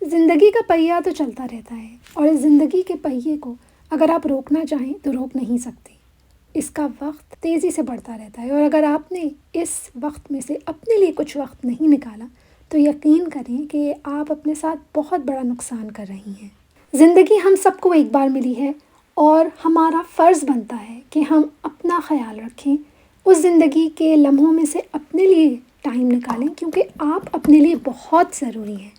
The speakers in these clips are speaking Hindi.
ज़िंदगी का पहिया तो चलता रहता है और इस ज़िंदगी के पहिए को अगर आप रोकना चाहें तो रोक नहीं सकते। इसका वक्त तेज़ी से बढ़ता रहता है और अगर आपने इस वक्त में से अपने लिए कुछ वक्त नहीं निकाला तो यकीन करें कि आप अपने साथ बहुत बड़ा नुकसान कर रही हैं। ज़िंदगी हम सबको एक बार मिली है और हमारा फ़र्ज़ बनता है कि हम अपना ख्याल रखें, उस ज़िंदगी के लम्हों में से अपने लिए टाइम निकालें क्योंकि आप अपने लिए बहुत ज़रूरी हैं।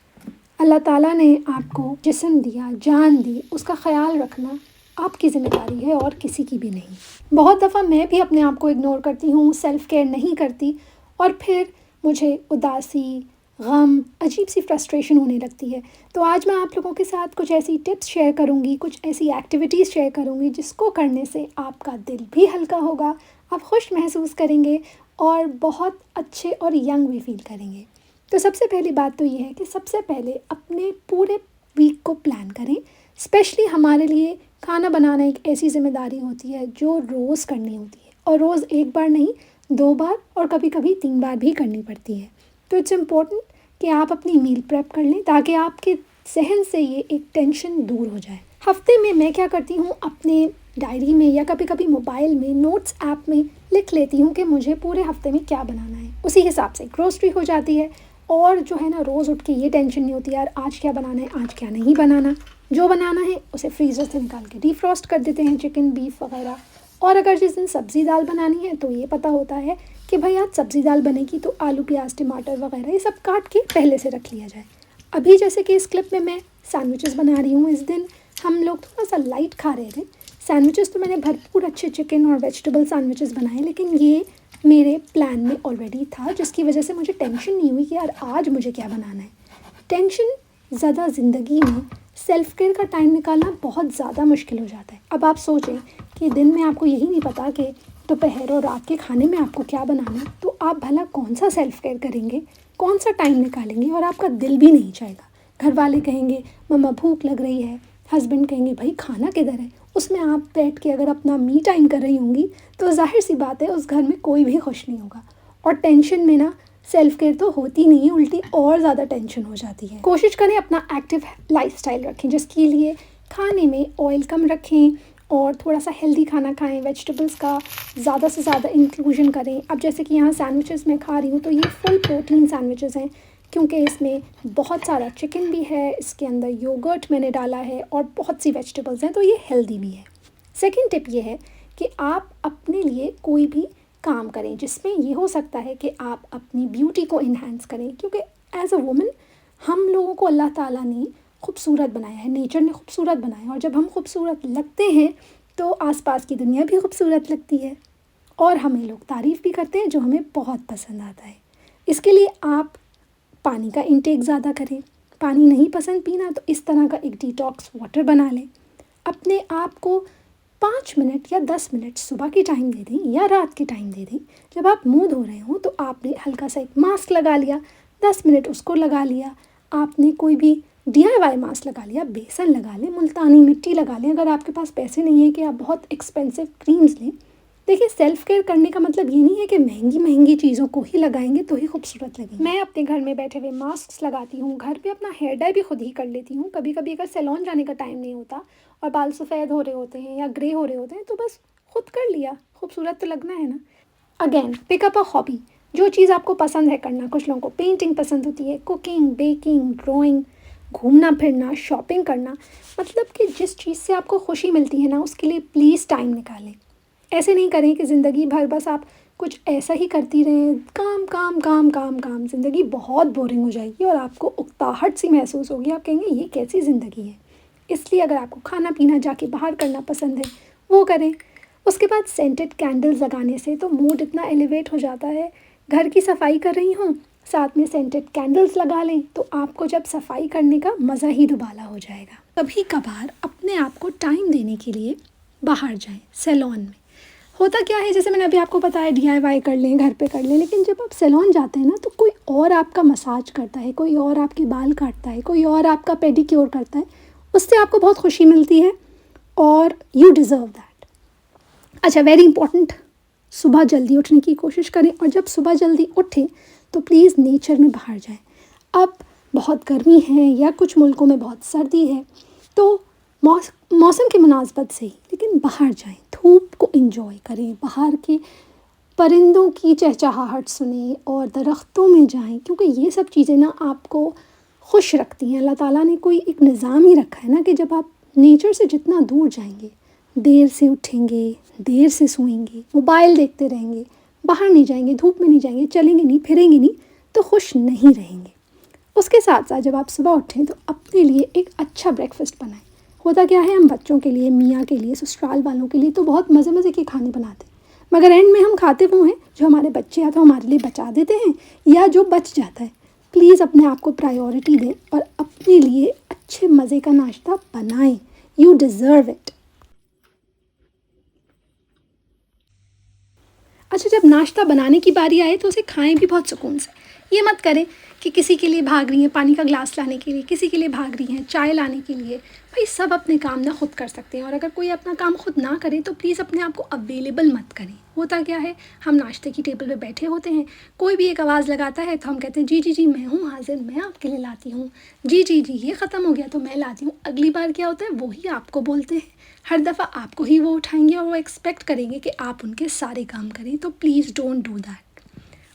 अल्लाह ताला ने आपको जिस्म दिया, जान दी, उसका ख़याल रखना आपकी ज़िम्मेदारी है और किसी की भी नहीं। बहुत दफ़ा मैं भी अपने आप को इग्नोर करती हूँ, सेल्फ़ केयर नहीं करती और फिर मुझे उदासी, गम, अजीब सी फ्रस्ट्रेशन होने लगती है। तो आज मैं आप लोगों के साथ कुछ ऐसी टिप्स शेयर करूँगी, कुछ ऐसी एक्टिविटीज़ शेयर करूँगी जिसको करने से आपका दिल भी हल्का होगा, आप खुश महसूस करेंगे और बहुत अच्छे और यंग भी फील करेंगे। तो सबसे पहली बात तो ये है कि सबसे पहले अपने पूरे वीक को प्लान करें। स्पेशली हमारे लिए खाना बनाना एक ऐसी ज़िम्मेदारी होती है जो रोज़ करनी होती है और रोज़ एक बार नहीं, 2 बार और कभी कभी 3 बार भी करनी पड़ती है। तो इट्स इम्पोर्टेंट कि आप अपनी मील प्रेप कर लें ताकि आपके जहन से ये एक टेंशन दूर हो जाए। हफ्ते में मैं क्या करती हूँ, अपने डायरी में या कभी कभी मोबाइल में नोट्स ऐप में लिख लेती हूँ कि मुझे पूरे हफ्ते में क्या बनाना है। उसी हिसाब से ग्रोसरी हो जाती है और जो है ना, रोज़ उठ के ये टेंशन नहीं होती यार आज क्या बनाना है, आज क्या नहीं बनाना। जो बनाना है उसे फ्रीज़र से निकाल के डीफ्रॉस्ट कर देते हैं, चिकन, बीफ वगैरह। और अगर जिस दिन सब्ज़ी दाल बनानी है तो ये पता होता है कि भाई आज सब्ज़ी दाल बनेगी तो आलू, प्याज, टमाटर वगैरह ये सब काट के पहले से रख लिया जाए। अभी जैसे कि इस क्लिप में मैं सैंडविचेस बना रही हूँ, इस दिन हम लोग थोड़ा सा लाइट खा रहे थे। सैंडविचेस तो मैंने भरपूर अच्छे चिकन और वेजिटेबल सैंडविचेस बनाए, लेकिन ये मेरे प्लान में ऑलरेडी था जिसकी वजह से मुझे टेंशन नहीं हुई कि यार आज मुझे क्या बनाना है। टेंशन ज़्यादा ज़िंदगी में सेल्फ़ केयर का टाइम निकालना बहुत ज़्यादा मुश्किल हो जाता है। अब आप सोचें कि दिन में आपको यही नहीं पता कि दोपहर और रात के खाने में आपको क्या बनाना है, तो आप भला कौन सा सेल्फ़ केयर करेंगे, कौन सा टाइम निकालेंगे और आपका दिल भी नहीं चाहेगा। घर वाले कहेंगे मम्मा भूख लग रही है, हस्बैंड कहेंगे भाई खाना किधर है। उसमें आप बैठ के अगर अपना मी टाइम कर रही होंगी तो जाहिर सी बात है उस घर में कोई भी खुश नहीं होगा। और टेंशन में ना सेल्फ़ केयर तो होती नहीं है, उल्टी और ज़्यादा टेंशन हो जाती है। कोशिश करें अपना एक्टिव लाइफ़स्टाइल रखें जिसके लिए खाने में ऑयल कम रखें और थोड़ा सा हेल्दी खाना खाएं, वेजिटेबल्स का ज़्यादा से ज़्यादा इंक्लूजन करें। अब जैसे कि यहाँ सैंडविचेस मैं खा रही हूँ तो ये फुल प्रोटीन सैंडविचेस हैं क्योंकि इसमें बहुत सारा चिकन भी है, इसके अंदर योगर्ट मैंने डाला है और बहुत सी वेजिटेबल्स हैं, तो ये हेल्दी भी है। सेकंड टिप ये है कि आप अपने लिए कोई भी काम करें जिसमें ये हो सकता है कि आप अपनी ब्यूटी को इन्हांस करें, क्योंकि एज अ वुमन हम लोगों को अल्लाह ताला ने खूबसूरत बनाया है, नेचर ने खूबसूरत बनाया है और जब हम खूबसूरत लगते हैं तो आसपास की दुनिया भी खूबसूरत लगती है और हमें लोग तारीफ़ भी करते हैं जो हमें बहुत पसंद आता है। इसके लिए आप पानी का इंटेक ज़्यादा करें। पानी नहीं पसंद पीना तो इस तरह का एक डिटॉक्स वाटर बना लें। अपने आप को 5 मिनट या 10 मिनट सुबह की टाइम दे दें या रात की टाइम दे दें। जब आप मुंह धो रहे हो तो आपने हल्का सा एक मास्क लगा लिया, 10 मिनट उसको लगा लिया। आपने कोई भी DIY मास्क लगा लिया, बेसन लगा लें, मुल्तानी मिट्टी लगा लें। अगर आपके पास पैसे नहीं है कि आप बहुत एक्सपेंसिव क्रीम्स लें। देखिए, सेल्फ़ केयर करने का मतलब ये नहीं है कि महंगी महंगी चीज़ों को ही लगाएंगे तो ही खूबसूरत लगेंगे। मैं अपने घर में बैठे हुए मास्क लगाती हूँ, घर पे अपना हेयर डाई भी खुद ही कर लेती हूँ। कभी कभी अगर सैलून जाने का टाइम नहीं होता और बाल सफ़ेद हो रहे होते हैं या ग्रे हो रहे होते हैं तो बस खुद कर लिया, खूबसूरत तो लगना है ना। अगेन पिकअप अ हॉबी, जो चीज़ आपको पसंद है करना। कुछ लोगों को पेंटिंग पसंद होती है, कुकिंग, बेकिंग, ड्राइंग, घूमना फिरना, शॉपिंग करना। मतलब कि जिस चीज़ से आपको खुशी मिलती है ना उसके लिए प्लीज़ टाइम निकालें। ऐसे नहीं करें कि ज़िंदगी भर बस आप कुछ ऐसा ही करती रहें, काम काम काम काम काम। ज़िंदगी बहुत बोरिंग हो जाएगी और आपको उकताहट सी महसूस होगी। आप कहेंगे ये कैसी ज़िंदगी है। इसलिए अगर आपको खाना पीना जाके बाहर करना पसंद है वो करें। उसके बाद सेंटेड कैंडल्स लगाने से तो मूड इतना एलिवेट हो जाता है। घर की सफाई कर रही हूँ, साथ में सेंटेड कैंडल्स लगा लें तो आपको जब सफाई करने का मज़ा ही दुबाला हो जाएगा। कभी कभार अपने आप को टाइम देने के लिए बाहर जाएं, सैलून में। होता क्या है, जैसे मैंने अभी आपको बताया DIY कर लें, घर पे कर लें, लेकिन जब आप सैलून जाते हैं ना तो कोई और आपका मसाज करता है, कोई और आपके बाल काटता है, कोई और आपका पेडिक्योर करता है। उससे आपको बहुत खुशी मिलती है और यू डिज़र्व दैट। अच्छा, वेरी इंपॉर्टेंट, सुबह जल्दी उठने की कोशिश करें और जब सुबह जल्दी उठें तो प्लीज़ नेचर में बाहर जाएं। अब बहुत गर्मी है या कुछ मुल्कों में बहुत सर्दी है, तो मौसम की मुनासबत से ही लेकिन बाहर जाएं, धूप को एंजॉय करें, बाहर के परिंदों की चहचहाहट सुनें और दरख्तों में जाएं, क्योंकि ये सब चीज़ें ना आपको खुश रखती हैं। अल्लाह ताला ने कोई एक निज़ाम ही रखा है ना कि जब आप नेचर से जितना दूर जाएंगे, देर से उठेंगे, देर से सोएंगे, मोबाइल देखते रहेंगे, बाहर नहीं जाएंगे, धूप में नहीं जाएंगे, चलेंगे नहीं, फिरेंगे नहीं, तो खुश नहीं रहेंगे। उसके साथ साथ जब आप सुबह उठें तो अपने लिए एक अच्छा ब्रेकफास्ट बनाएं। होता क्या है, हम बच्चों के लिए, मियाँ के लिए, ससुराल वालों के लिए तो बहुत मज़े मज़े के खाने बनाते हैं, मगर एंड में हम खाते वो हैं जो हमारे बच्चे या तो हमारे लिए बचा देते हैं या जो बच जाता है। प्लीज़ अपने आप को प्रायोरिटी दें और अपने लिए अच्छे मज़े का नाश्ता बनाएं। You deserve it. अच्छा, जब नाश्ता बनाने की बारी आए तो उसे खाएं भी बहुत सुकून से। ये मत करें कि किसी के लिए भाग रही हैं पानी का ग्लास लाने के लिए, किसी के लिए भाग रही हैं चाय लाने के लिए। भाई सब अपने काम ना खुद कर सकते हैं, और अगर कोई अपना काम खुद ना करे तो प्लीज़ अपने आप को अवेलेबल मत करें। होता क्या है, हम नाश्ते की टेबल पे बैठे होते हैं, कोई भी एक आवाज़ लगाता है तो हम कहते हैं जी जी जी मैं हूँ हाजिर, मैं आपके लिए लाती हूँ, जी जी जी ये ख़त्म हो गया तो मैं लाती हूँ। अगली बार क्या होता है, वही आपको बोलते हैं, हर दफ़ा आपको ही वो उठाएंगे और वो एक्सपेक्ट करेंगे कि आप उनके सारे काम करें। तो प्लीज़ डोंट डू दैट।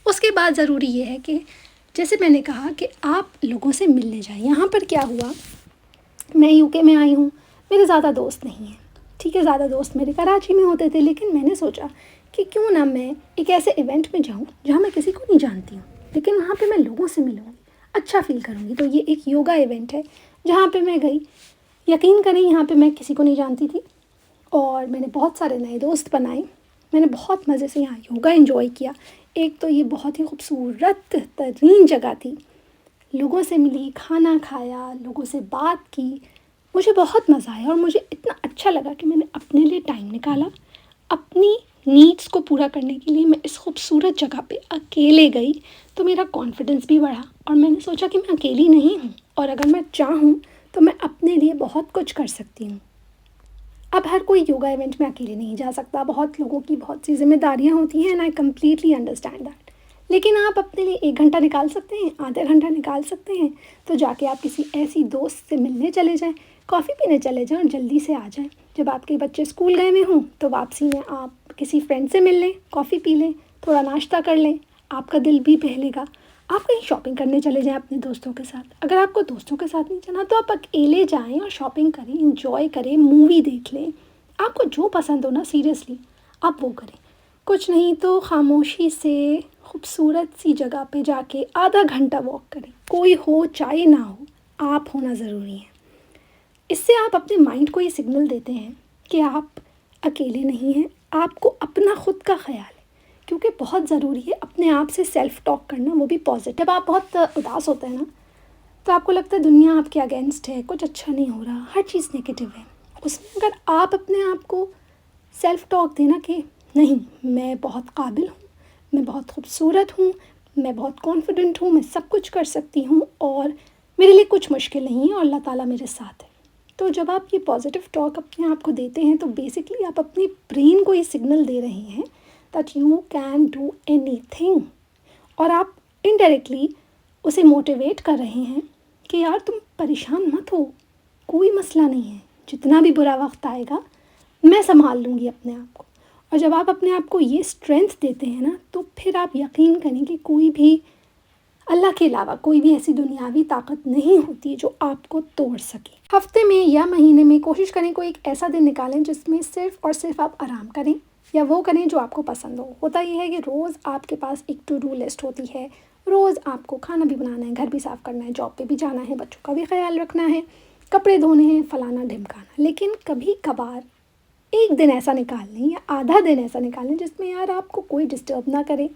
उसके बाद ज़रूरी ये है कि जैसे मैंने कहा कि आप लोगों से मिलने जाएं। यहाँ पर क्या हुआ, मैं यूके में आई हूँ, मेरे ज़्यादा दोस्त नहीं हैं, ठीक है, ज़्यादा दोस्त मेरे कराची में होते थे, लेकिन मैंने सोचा कि क्यों ना मैं एक ऐसे इवेंट में जाऊँ जहाँ मैं किसी को नहीं जानती हूँ, लेकिन वहाँ पे मैं लोगों से मिलूँगी, अच्छा फ़ील करूँगी। तो ये एक योगा इवेंट है जहाँ पे मैं गई। यकीन करें, यहाँ पे मैं किसी को नहीं जानती थी और मैंने बहुत सारे नए दोस्त बनाए। मैंने बहुत मज़े से यहाँ योगा एंजॉय किया। एक तो ये बहुत ही खूबसूरत तरीन जगह थी, लोगों से मिली, खाना खाया, लोगों से बात की, मुझे बहुत मज़ा आया और मुझे इतना अच्छा लगा कि मैंने अपने लिए टाइम निकाला। अपनी नीड्स को पूरा करने के लिए मैं इस खूबसूरत जगह पे अकेले गई, तो मेरा कॉन्फिडेंस भी बढ़ा और मैंने सोचा कि मैं अकेली नहीं हूँ और अगर मैं चाहूँ तो मैं अपने लिए बहुत कुछ कर सकती हूँ। अब हर कोई योगा इवेंट में अकेले नहीं जा सकता, बहुत लोगों की बहुत सी जिम्मेदारियाँ होती हैं, and I completely understand that. लेकिन आप अपने लिए 1 घंटा निकाल सकते हैं, आधा घंटा निकाल सकते हैं, तो जाके आप किसी ऐसी दोस्त से मिलने चले जाएं, कॉफ़ी पीने चले जाएं और जल्दी से आ जाएं। जब आपके बच्चे स्कूल गए हुए हों तो वापसी में आप किसी फ्रेंड से मिल लें, कॉफ़ी पी लें, थोड़ा नाश्ता कर लें, आपका दिल भी बहलेगा। आप कहीं शॉपिंग करने चले जाएं अपने दोस्तों के साथ। अगर आपको दोस्तों के साथ नहीं जाना तो आप अकेले जाएं और शॉपिंग करें, इंजॉय करें, मूवी देख लें। आपको जो पसंद हो ना, सीरियसली आप वो करें। कुछ नहीं तो खामोशी से खूबसूरत सी जगह पे जाके आधा घंटा वॉक करें, कोई हो चाहे ना हो, आप होना ज़रूरी है। इससे आप अपने माइंड को ये सिग्नल देते हैं कि आप अकेले नहीं हैं, आपको अपना खुद का ख्याल है, क्योंकि बहुत ज़रूरी है अपने आप से सेल्फ टॉक करना, वो भी पॉजिटिव। आप बहुत उदास होते हैं ना, तो आपको लगता है दुनिया आपके अगेंस्ट है, कुछ अच्छा नहीं हो रहा, हर चीज़ नेगेटिव है। उसमें अगर आप अपने आप को सेल्फ टॉक देना कि नहीं, मैं बहुत काबिल हूँ, मैं बहुत खूबसूरत हूँ, मैं बहुत कॉन्फिडेंट हूँ, मैं सब कुछ कर सकती हूँ और मेरे लिए कुछ मुश्किल नहीं है और अल्लाह ताला मेरे साथ है। तो जब आप ये पॉजिटिव टॉक अपने आप को देते हैं तो बेसिकली आप अपने ब्रेन को ये सिग्नल दे रहे हैं that you can do anything, और आप इनडायरेक्टली उसे मोटिवेट कर रहे हैं कि यार तुम परेशान मत हो, कोई मसला नहीं है, जितना भी बुरा वक्त आएगा मैं संभाल लूँगी अपने आप को। और जब आप अपने आप को ये स्ट्रेंथ देते हैं ना, तो फिर आप यकीन करें कि कोई भी, अल्लाह के अलावा कोई भी ऐसी दुनियावी ताकत नहीं होती जो आपको तोड़ सके। हफ्ते में या महीने में कोशिश करें कोई एक ऐसा दिन निकालें जिसमें सिर्फ़ और सिर्फ आप आराम करें या वो करें जो आपको पसंद हो। होता ये है कि रोज़ आपके पास एक टू डू लिस्ट होती है, रोज़ आपको खाना भी बनाना है, घर भी साफ़ करना है, जॉब पे भी जाना है, बच्चों का भी ख्याल रखना है, कपड़े धोने हैं, फलाना ढिमकाना। लेकिन कभी कभार एक दिन ऐसा निकाल लें या आधा दिन ऐसा निकाल लें जिसमें यार आपको कोई डिस्टर्ब ना करे,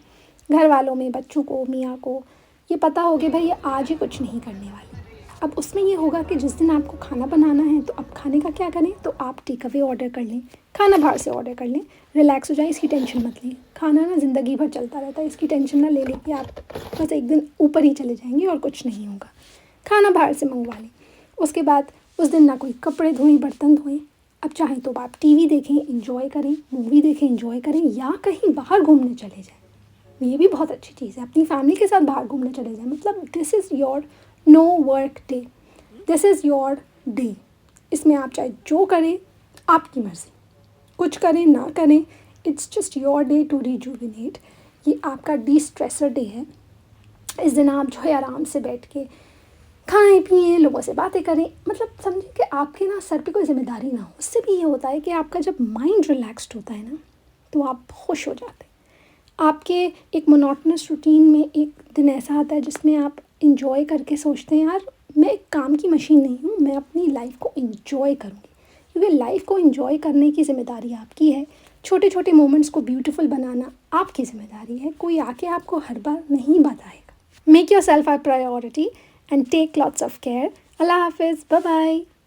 घर वालों में, बच्चों को, मियाँ को ये पता हो कि भाई ये आज ही कुछ नहीं करने वाले। अब उसमें ये होगा कि जिस दिन आपको खाना बनाना है तो अब खाने का क्या करें, तो आप टेक अवे ऑर्डर कर लें, खाना बाहर से ऑर्डर कर लें, रिलैक्स हो जाएं, इसकी टेंशन मत लें। खाना ना ज़िंदगी भर चलता रहता है, इसकी टेंशन ना ले लें कि आप बस एक दिन ऊपर ही चले जाएंगे और कुछ नहीं होगा। खाना बाहर से मंगवा लें। उसके बाद उस दिन ना कोई कपड़े धोएं, बर्तन धोएं। अब चाहें तो आप टीवी देखें, इंजॉय करें, मूवी देखें, इंजॉय करें, या कहीं बाहर घूमने चले जाएं। ये भी बहुत अच्छी चीज़ है, अपनी फैमिली के साथ बाहर घूमने चले जाएं। मतलब this is your no work day, this is your day. इसमें आप चाहे जो करें, आपकी मर्ज़ी, कुछ करें ना करें, it's just your day to rejuvenate. ये आपका डी स्ट्रेसर डे है। इस दिन आप जो है आराम से बैठ के खाएं पिएं, लोगों से बातें करें, मतलब समझें कि आपके ना सर पे कोई जिम्मेदारी ना हो। उससे भी ये होता है कि आपका जब माइंड रिलैक्स्ड होता है ना, तो आप खुश हो जाते हैं। आपके एक मोनोटनस रूटीन में एक दिन ऐसा आता है जिसमें आप इंजॉय करके सोचते हैं, यार मैं एक काम की मशीन नहीं हूँ, मैं अपनी लाइफ को इंजॉय करूँगी। क्योंकि लाइफ को इंजॉय करने की ज़िम्मेदारी आपकी है। छोटे छोटे मोमेंट्स को ब्यूटीफुल बनाना आपकी ज़िम्मेदारी है, कोई आके आपको हर बार नहीं बताएगा। Make yourself a priority and take lots of care. Allah Hafiz. Bye bye.